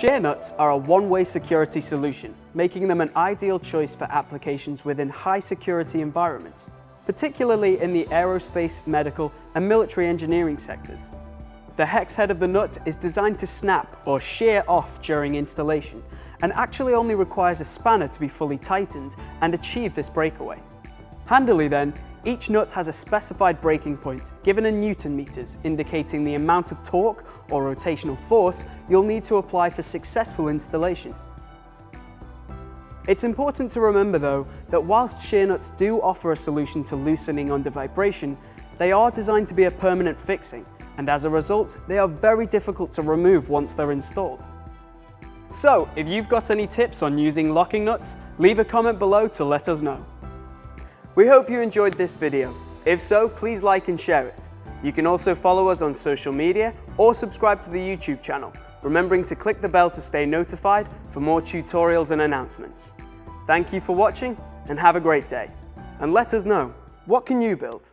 Shear nuts are a one-way security solution, making them an ideal choice for applications within high security environments, particularly in the aerospace, medical, and military engineering sectors. The hex head of the nut is designed to snap or shear off during installation, and actually only requires a spanner to be fully tightened and achieve this breakaway. Handily then, each nut has a specified breaking point, given in Newton meters, indicating the amount of torque or rotational force you'll need to apply for successful installation. It's important to remember though, that whilst shear nuts do offer a solution to loosening under vibration, they are designed to be a permanent fixing, and as a result, they are very difficult to remove once they're installed. So, if you've got any tips on using locking nuts, leave a comment below to let us know. We hope you enjoyed this video. If so, please like and share it. You can also follow us on social media or subscribe to the YouTube channel, remembering to click the bell to stay notified for more tutorials and announcements. Thank you for watching and have a great day. And let us know, what can you build?